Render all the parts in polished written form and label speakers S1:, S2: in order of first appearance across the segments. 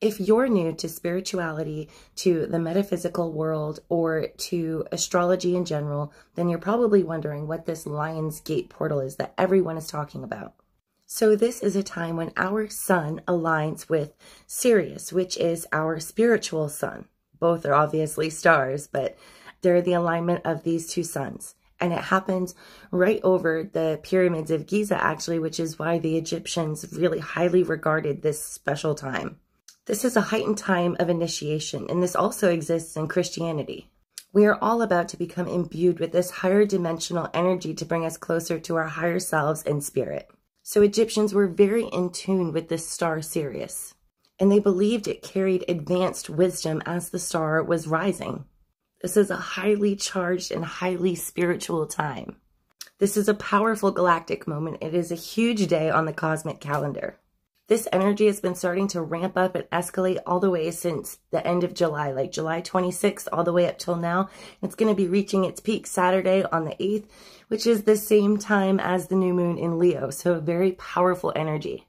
S1: If you're new to spirituality, to the metaphysical world, or to astrology in general, then you're probably wondering what this Lion's Gate portal is that everyone is talking about. So this is a time when our sun aligns with Sirius, which is our spiritual sun. Both are obviously stars, but they're the alignment of these two suns. And it happens right over the pyramids of Giza, actually, which is why the Egyptians really highly regarded this special time. This is a heightened time of initiation, and this also exists in Christianity. We are all about to become imbued with this higher dimensional energy to bring us closer to our higher selves and spirit. So Egyptians were very in tune with this star Sirius, and they believed it carried advanced wisdom as the star was rising. This is a highly charged and highly spiritual time. This is a powerful galactic moment. It is a huge day on the cosmic calendar. This energy has been starting to ramp up and escalate all the way since the end of July, like July 26th, all the way up till now. It's going to be reaching its peak Saturday on the 8th, which is the same time as the new moon in Leo. So a very powerful energy.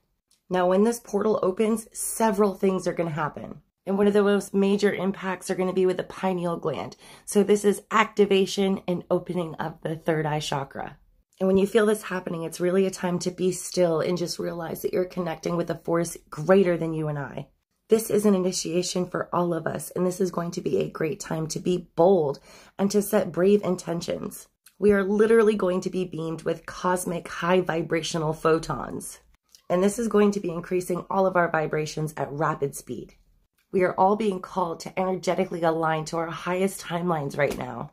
S1: Now, when this portal opens, several things are going to happen. And one of the most major impacts are going to be with the pineal gland. So this is activation and opening of the third eye chakra. And when you feel this happening, it's really a time to be still and just realize that you're connecting with a force greater than you and I. This is an initiation for all of us, and this is going to be a great time to be bold and to set brave intentions. We are literally going to be beamed with cosmic high vibrational photons. And this is going to be increasing all of our vibrations at rapid speed. We are all being called to energetically align to our highest timelines right now.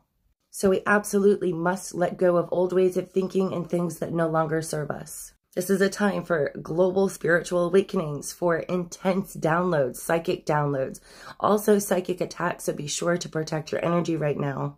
S1: So we absolutely must let go of old ways of thinking and things that no longer serve us. This is a time for global spiritual awakenings, for intense downloads, psychic downloads, also psychic attacks, so be sure to protect your energy right now.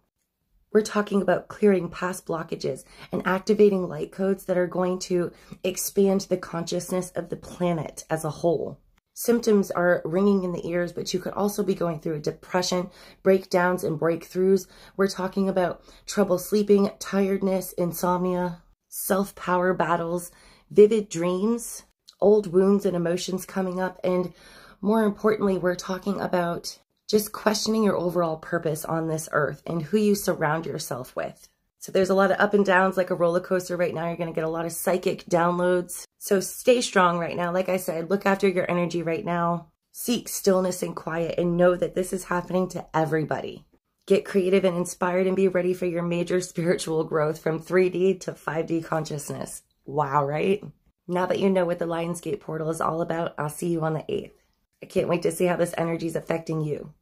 S1: We're talking about clearing past blockages and activating light codes that are going to expand the consciousness of the planet as a whole. Symptoms are ringing in the ears, but you could also be going through a depression, breakdowns, and breakthroughs. We're talking about trouble sleeping, tiredness, insomnia, self-power battles, vivid dreams, old wounds and emotions coming up, and more importantly, we're talking about just questioning your overall purpose on this earth and who you surround yourself with. So there's a lot of up and downs like a roller coaster right now. You're going to get a lot of psychic downloads. So stay strong right now. Like I said, look after your energy right now. Seek stillness and quiet and know that this is happening to everybody. Get creative and inspired and be ready for your major spiritual growth from 3D to 5D consciousness. Wow, right? Now that you know what the Lion's Gate portal is all about, I'll see you on the 8th. I can't wait to see how this energy is affecting you.